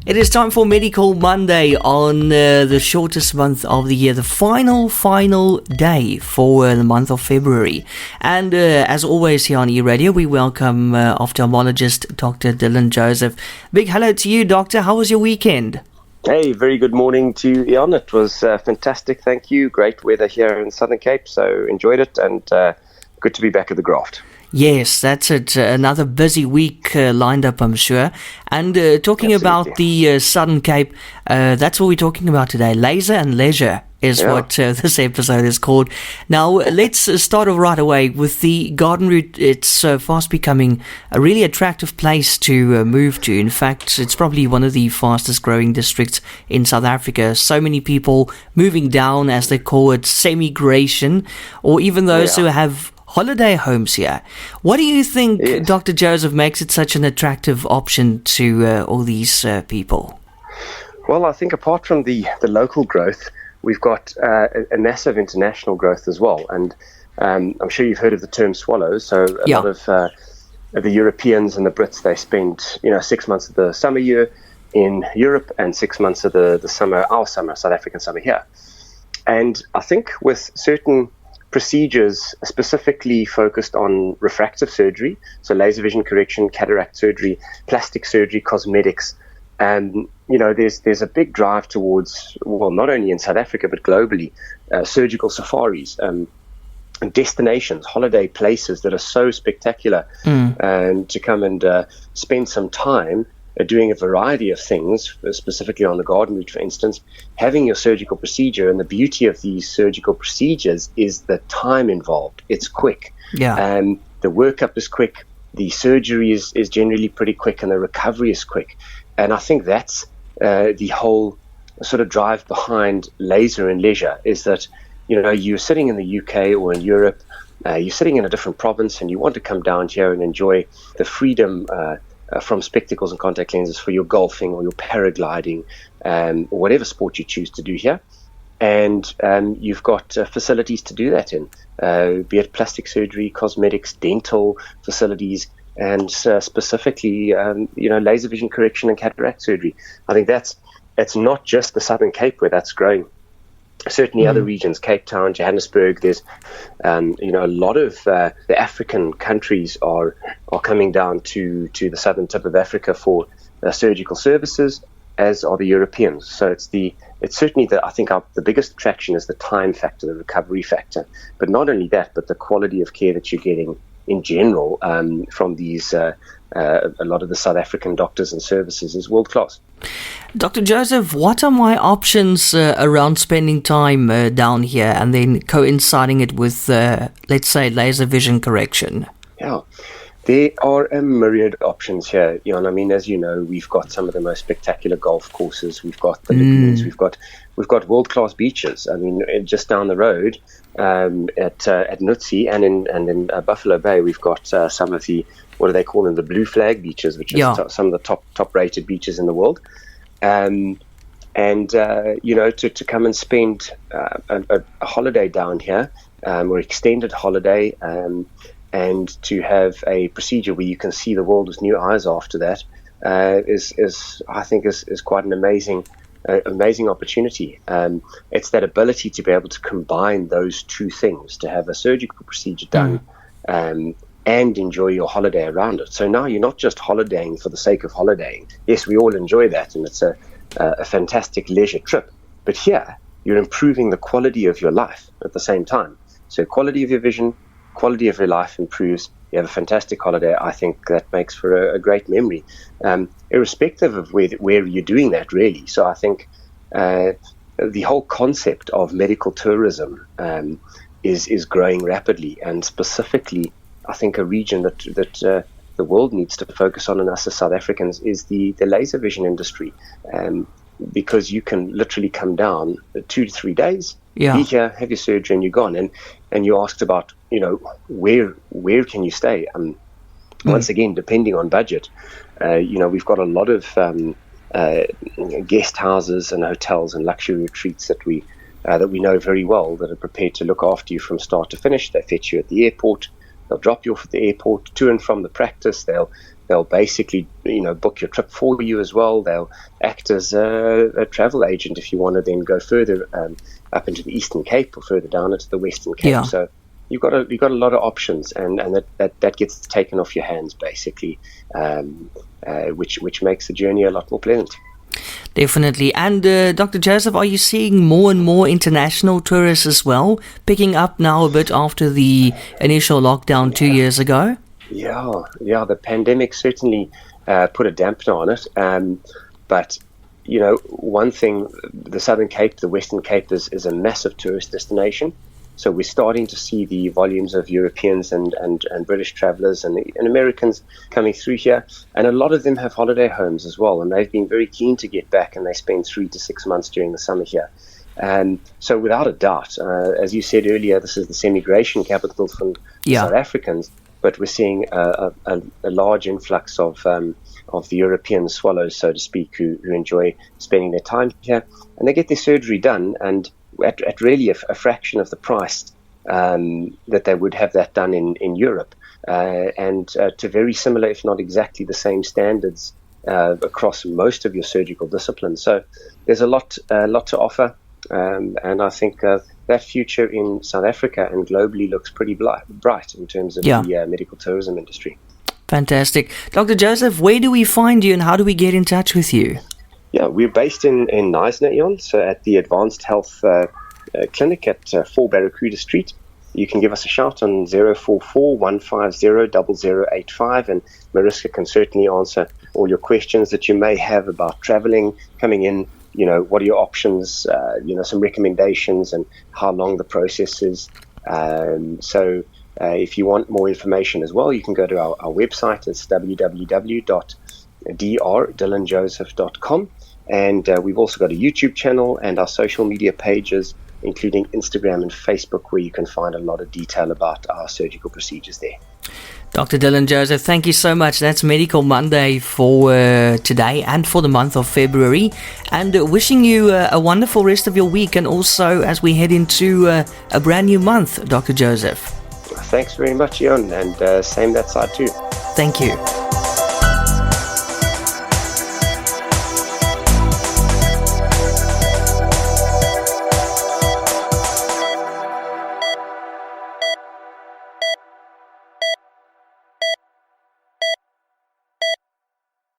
It is time for Medical Monday on the shortest month of the year, the final day for the month of February. And as always here on eRadio, we welcome ophthalmologist Dr. Dylan Joseph. Big hello to you, Doctor. How was your weekend? Hey, very good morning to you, Ian. It was fantastic, thank you. Great weather here in Southern Cape, so enjoyed it, and good to be back at the graft. Yes, that's it. Another busy week lined up, I'm sure. And talking Absolutely. about the Southern Cape, that's what we're talking about today. Laser and leisure is what this episode is called. Now, let's start off right away with the Garden Route. It's fast becoming a really attractive place to move to. In fact, it's probably one of the fastest growing districts in South Africa. So many people moving down, as they call it, semigration, or even those who have holiday homes here. What do you think, Dr. Joseph, makes it such an attractive option to all these people? Well, I think apart from the local growth, we've got a massive international growth as well. And I'm sure you've heard of the term swallows. So a lot of the Europeans and the Brits, they spend 6 months of the summer year in Europe and 6 months of the summer, our summer, South African summer here. And I think with certain procedures specifically focused on refractive surgery, so laser vision correction, cataract surgery, plastic surgery, cosmetics, and there's a big drive towards, well, not only in South Africa but globally, surgical safaris, destinations, holiday places that are so spectacular, and to come and spend some time doing a variety of things, specifically on the Garden Route, for instance, having your surgical procedure. And the beauty of these surgical procedures is the time involved. It's quick. The workup is quick. The surgery is generally pretty quick, and the recovery is quick. And I think that's the whole sort of drive behind laser and leisure, is that, you're sitting in the UK or in Europe, you're sitting in a different province, and you want to come down here and enjoy the freedom from spectacles and contact lenses for your golfing or your paragliding, or whatever sport you choose to do here. And you've got facilities to do that in, be it plastic surgery, cosmetics, dental facilities, and specifically, laser vision correction and cataract surgery. I think it's not just the Southern Cape where that's growing. Certainly other regions, Cape Town, Johannesburg, there's, a lot of the African countries are coming down to the southern tip of Africa for surgical services, as are the Europeans. So it's certainly I think the biggest attraction is the time factor, the recovery factor. But not only that, but the quality of care that you're getting in general from these, a lot of the South African doctors and services is world class. Dr. Joseph, what are my options around spending time down here and then coinciding it with, let's say, laser vision correction? Yeah, there are a myriad of options here, Jan. I mean, as you know, we've got some of the most spectacular golf courses. We've got the lagoons. We've got world-class beaches. I mean, just down the road at Nutsi and in Buffalo Bay, we've got some of the, what do they call them, the blue flag beaches, which is some of the top-rated beaches in the world. To come and spend a holiday down here, or extended holiday, and to have a procedure where you can see the world with new eyes after that, is I think is quite an amazing opportunity. It's that ability to be able to combine those two things, to have a surgical procedure done and enjoy your holiday around it. So now you're not just holidaying for the sake of holidaying. Yes, we all enjoy that, and it's a fantastic leisure trip. But here, you're improving the quality of your life at the same time. So quality of your vision, quality of your life improves. You have a fantastic holiday. I think that makes for a great memory, irrespective of where you're doing that, really. So I think the whole concept of medical tourism is growing rapidly, and specifically, I think a region that the world needs to focus on, and us as South Africans, is the laser vision industry, because you can literally come down 2 to 3 days, be here, have your surgery, and you're gone. And you asked about, where can you stay? Once again, depending on budget, we've got a lot of guest houses and hotels and luxury retreats that we know very well, that are prepared to look after you from start to finish. They fetch you at the airport. They'll drop you off at the airport to and from the practice. They'll They'll basically, book your trip for you as well. They'll act as a travel agent if you want to then go further up into the Eastern Cape or further down into the Western Cape. Yeah. So you've got a lot of options, and that gets taken off your hands basically, which makes the journey a lot more pleasant. Definitely. And Dr. Joseph, are you seeing more and more international tourists as well, picking up now a bit after the initial lockdown 2 years ago? Yeah. The pandemic certainly put a dampener on it. But, one thing, the Southern Cape, the Western Cape is a massive tourist destination. So we're starting to see the volumes of Europeans and British travelers and Americans coming through here. And a lot of them have holiday homes as well. And they've been very keen to get back, and they spend 3 to 6 months during the summer here. So without a doubt, as you said earlier, this is the semigration capital for South Africans. But we're seeing a large influx of the European swallows, so to speak, who enjoy spending their time here. And they get their surgery done, and at really a fraction of the price that they would have that done in Europe, and to very similar, if not exactly the same standards across most of your surgical disciplines. So there's a lot to offer, and I think that future in South Africa and globally looks pretty bright in terms of the medical tourism industry. Fantastic. Dr. Joseph, where do we find you and how do we get in touch with you? Yeah, we're based in Knysna, Ian, so at the Advanced Health Clinic at 4 Barracuda Street. You can give us a shout on 044 150 0085, and Mariska can certainly answer all your questions that you may have about traveling, coming in, what are your options, some recommendations and how long the process is. So if you want more information as well, you can go to our website. It's www.drdillanjoseph.com. And we've also got a YouTube channel and our social media pages, including Instagram and Facebook, where you can find a lot of detail about our surgical procedures there. Dr. Dylan Joseph, thank you so much. That's Medical Monday for today and for the month of February. And wishing you a wonderful rest of your week, and also as we head into a brand new month, Dr. Joseph. Thanks very much, Ian, and same that side too. Thank you.